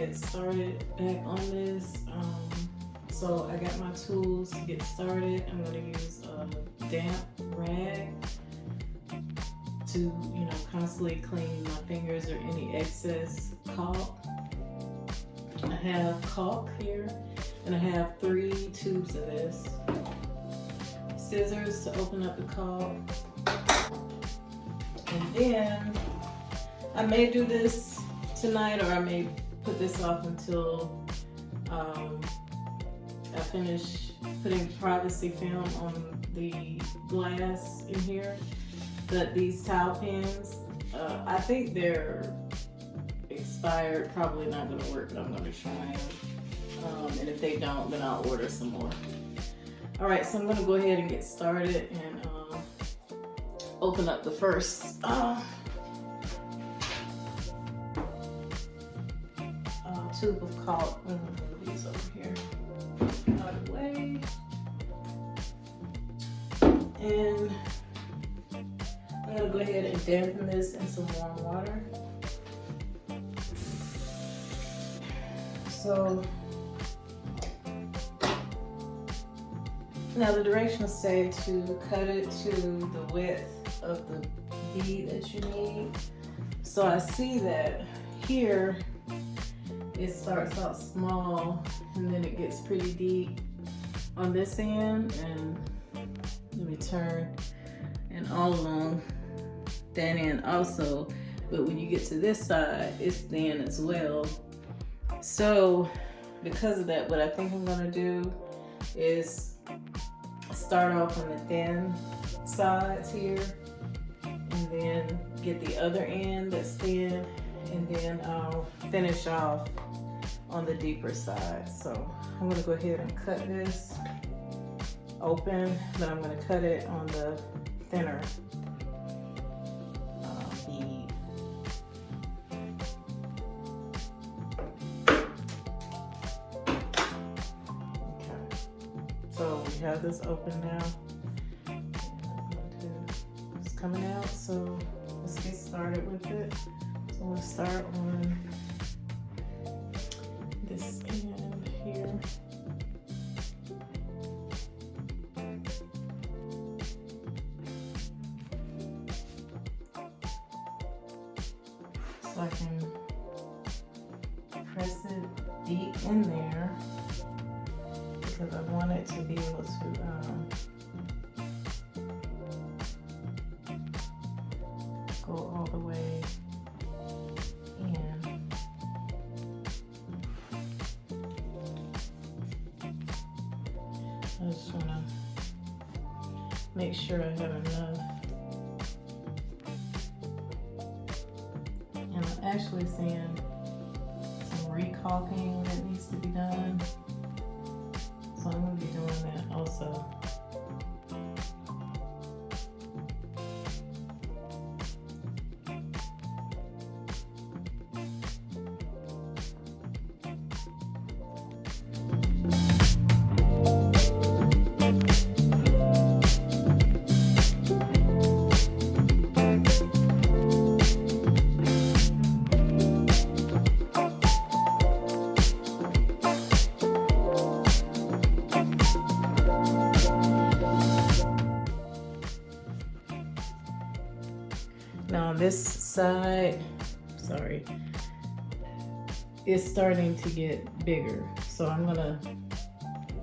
get started back on this. So I got my tools to get started. I'm going to use a damp rag to, constantly clean my fingers or any excess caulk. I have caulk here, and I have 3 tubes of this. Scissors to open up the caulk. And then I may do this tonight, or I may put this off until I finish putting privacy film on the glass in here. But these towel pins, I think they're expired, probably not gonna work, but I'm gonna try them. And if they don't, then I'll order some more. All right, so I'm gonna go ahead and get started and open up the first tube of caulk. I'm gonna move these over here out of the way. And I'm gonna go ahead and dampen this in some warm water. So now the directions say to cut it to the width of the bead that you need. So I see that here it starts out small and then it gets pretty deep on this end, and let me turn, and all along that end also. But when you get to this side, it's thin as well. So because of that, what I think I'm gonna do is start off on the thin sides here, and then get the other end that's thin, and then I'll finish off on the deeper side. So I'm gonna go ahead and cut this open, but I'm gonna cut it on the thinner bead. Okay, so we have this open now. It's coming out, so let's get started with it. So we'll start on this end here. So I can press it deep in there because I want it to be able to go all the way in. I just want to make sure I have enough. And I'm actually seeing some re-caulking that needs to be done. So I'm going to be doing that also. Now on this side, sorry, it's starting to get bigger. So I'm gonna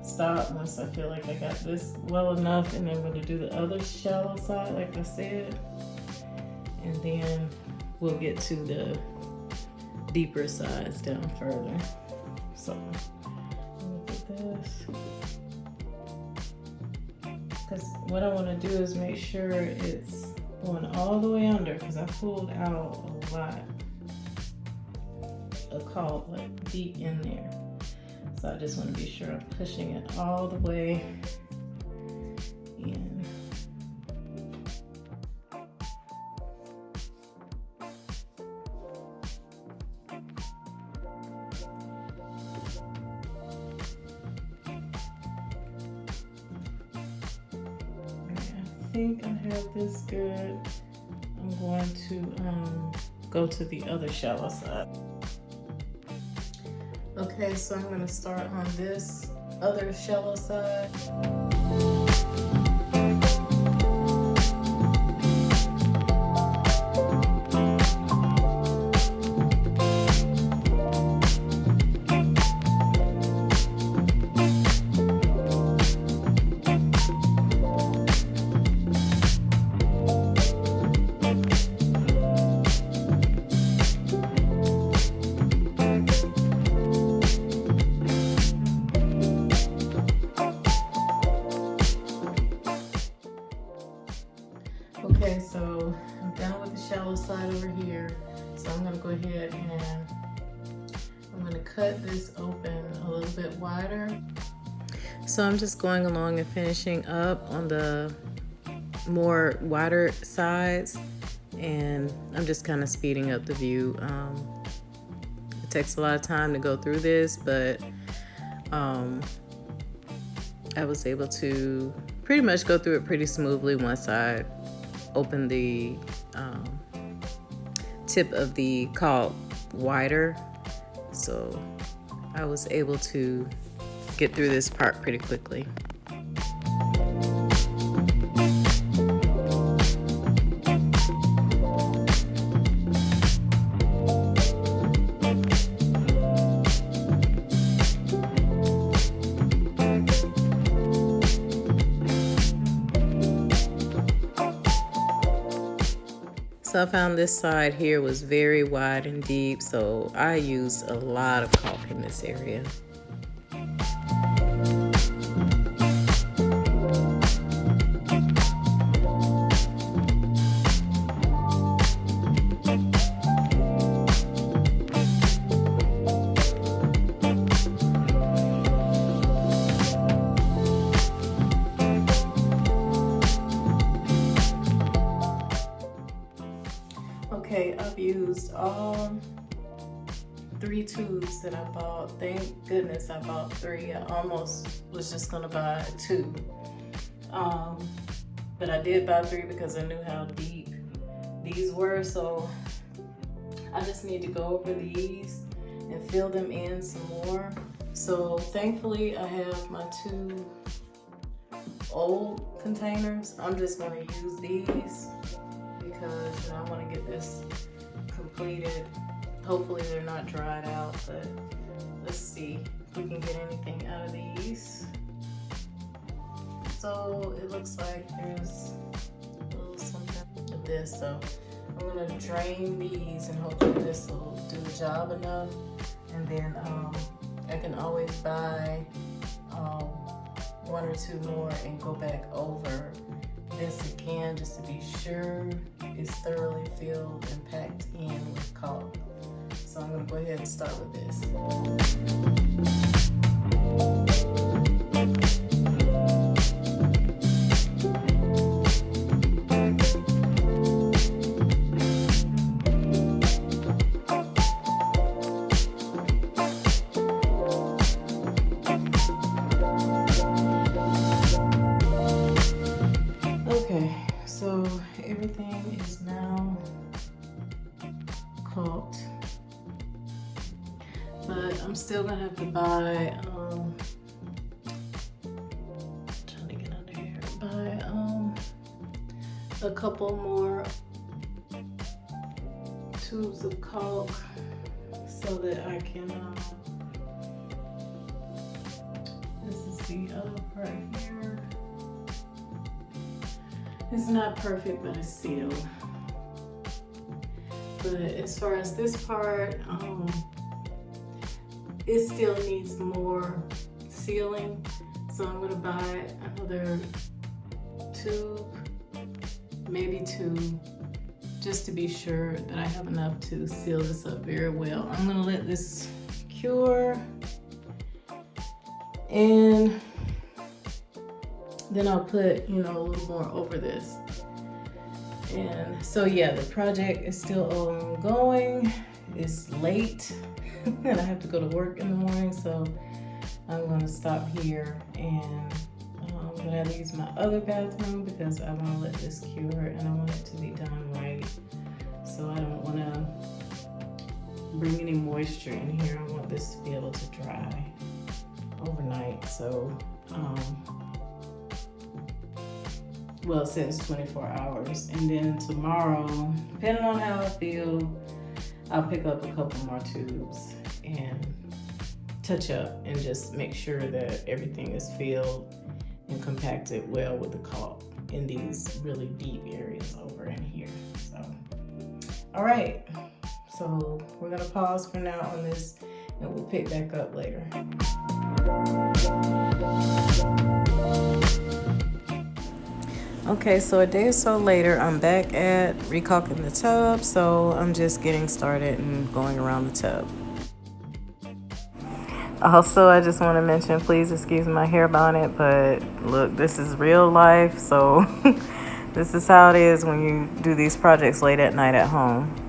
stop once I feel like I got this well enough, and then I'm gonna do the other shallow side like I said. And then we'll get to the deeper sides down further. So look at this. Because what I wanna do is make sure it's going all the way under, because I pulled out a lot of caulk like deep in there. So I just want to be sure I'm pushing it all the way in. I think I have this good. I'm going to go to the other shallow side. Okay, so I'm gonna start on this other shallow side. Okay, so I'm done with the shallow side over here. So I'm gonna go ahead and I'm gonna cut this open a little bit wider. So I'm just going along and finishing up on the more wider sides, and I'm just kind of speeding up the view. It takes a lot of time to go through this, but I was able to pretty much go through it pretty smoothly once I opened the tip of the caulk wider. So I was able to get through this part pretty quickly. So I found this side here was very wide and deep, so I used a lot of caulk in this area. Okay, I've used all 3 tubes that I bought. Thank goodness I bought 3. I almost was just gonna buy 2. But I did buy 3 because I knew how deep these were. So I just need to go over these and fill them in some more. So thankfully I have my 2 old containers. I'm just gonna use these because I want to get this completed. Hopefully they're not dried out, but let's see if we can get anything out of these. So it looks like there's a little something of this, so I'm going to drain these and hopefully this will do the job enough, and then I can always buy 1 or 2 more and go back over this again just to be sure it's thoroughly filled and packed in with caulk. So I'm going to go ahead and start with this. So everything is now caulked, but I'm still gonna have to buy trying to get under here, a couple more tubes of caulk so that I can this is the other part here. It's not perfect, but it's sealed. But as far as this part, it still needs more sealing. So I'm gonna buy another tube, maybe 2, just to be sure that I have enough to seal this up very well. I'm gonna let this cure, and then I'll put, a little more over this. And so yeah, the project is still ongoing. It's late and I have to go to work in the morning, so I'm gonna stop here, and I'm gonna have to use my other bathroom because I wanna let this cure and I want it to be done right. So I don't wanna bring any moisture in here. I want this to be able to dry overnight. So, well, it says 24 hours. And then tomorrow, depending on how I feel, I'll pick up a couple more tubes and touch up and just make sure that everything is filled and compacted well with the caulk in these really deep areas over in here. So, all right. So we're gonna pause for now on this and we'll pick back up later. Okay, so a day or so later, I'm back at re-caulking the tub. So I'm just getting started and going around the tub. Also, I just want to mention, please excuse my hair bonnet, but look, this is real life. So this is how it is when you do these projects late at night at home.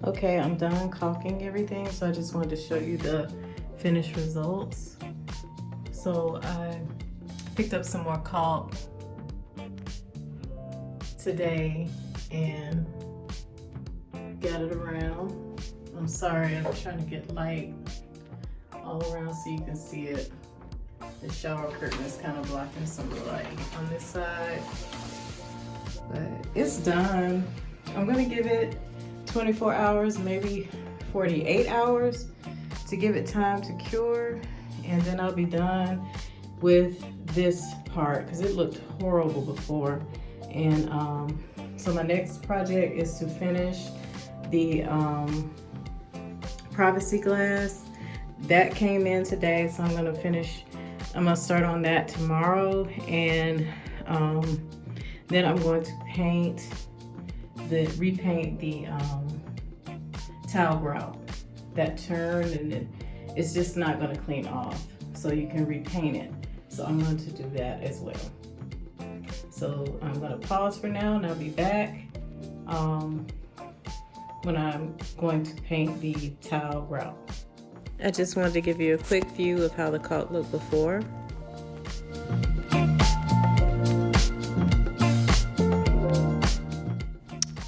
Okay, I'm done caulking everything, so I just wanted to show you the finished results. So I picked up some more caulk today and got it around. I'm sorry, I'm trying to get light all around so you can see it. The shower curtain is kind of blocking some of the light on this side, but it's done. I'm gonna give it 24 hours, maybe 48 hours to give it time to cure, and then I'll be done with this part because it looked horrible before. And so my next project is to finish the privacy glass. That came in today, so I'm gonna start on that tomorrow, and then I'm going to repaint the tile grout that turned, and it's just not going to clean off, so you can repaint it. So I'm going to do that as well. So I'm going to pause for now, and I'll be back when I'm going to paint the tile grout. I just wanted to give you a quick view of how the caulk looked before.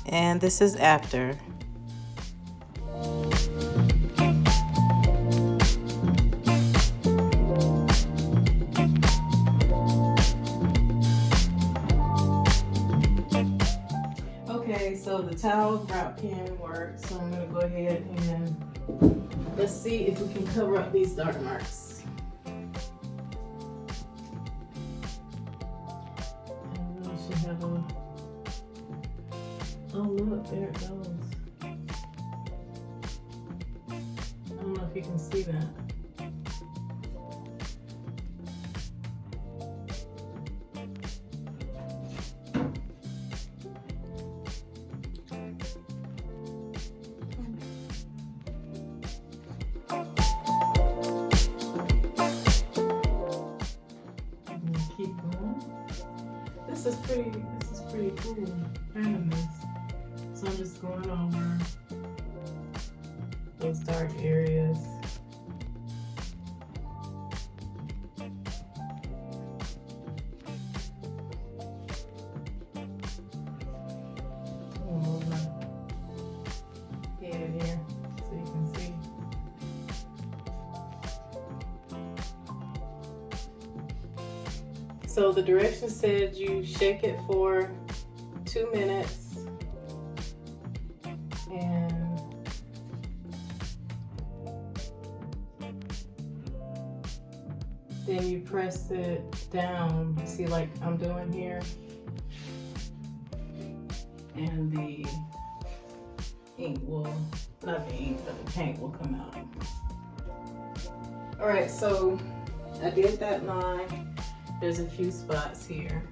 And this is after. Okay, so the tile grout can work, so I'm gonna go ahead and let's see if we can cover up these dark marks. I should have a look, there it goes. I don't know if you can see that. Keep going. This is pretty cool. Painting this. So I'm just going over those dark areas. I'm gonna move my head here so you can see. So the directions said you shake it for 2 minutes and then you press it down, see like I'm doing here, and the ink will, not the ink, but the paint will come out. All right, so I did that line. There's a few spots here.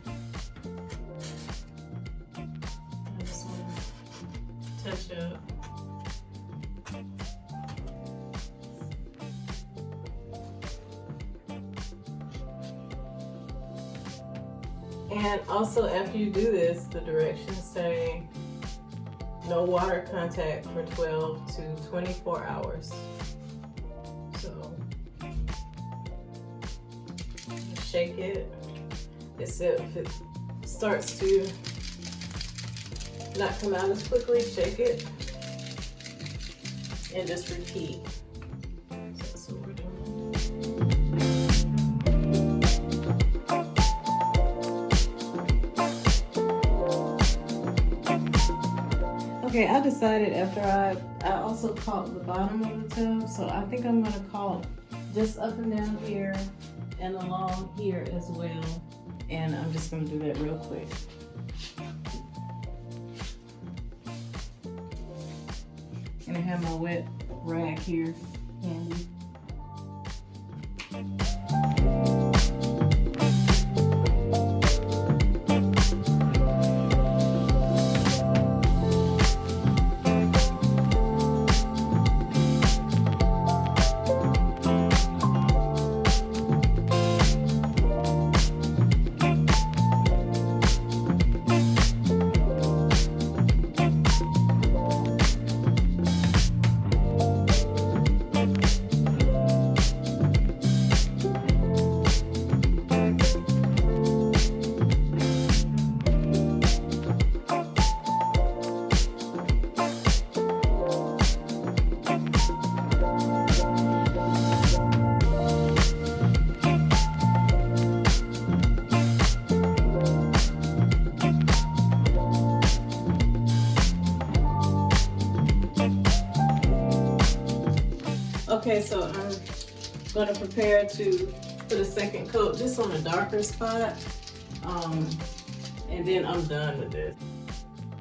I just want to touch up. And also after you do this, the directions say no water contact for 12 to 24 hours. So shake it. If it starts to not come out as quickly, shake it and just repeat. So that's what we're doing. Okay, I decided after I also caulked the bottom of the tub, so I think I'm gonna caulk just up and down here and along here as well. And I'm just gonna do that real quick. And I have my wet rag here handy. Okay, so I'm gonna prepare to put a second coat just on a darker spot, and then I'm done with this.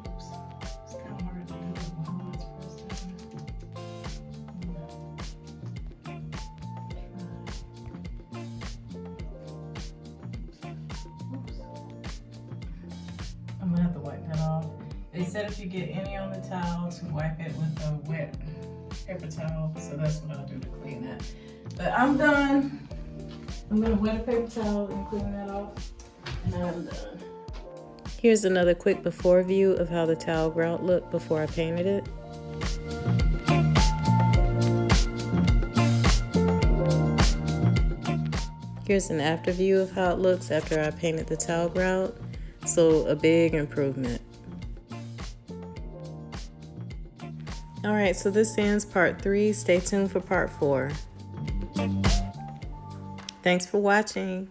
Oops. It's kind of hard to do it while it's pressed down. Oops. I'm gonna have to wipe that off. They said if you get any on the towel to wipe it with a wet paper towel, so that's what I'll do to clean that. But I'm done. I'm gonna wet a paper towel and clean that off, and I'm done. Here's another quick before view of how the towel grout looked before I painted it. Here's an after view of how it looks after I painted the towel grout. So a big improvement. Alright, so this ends part 3. Stay tuned for part 4. Thanks for watching.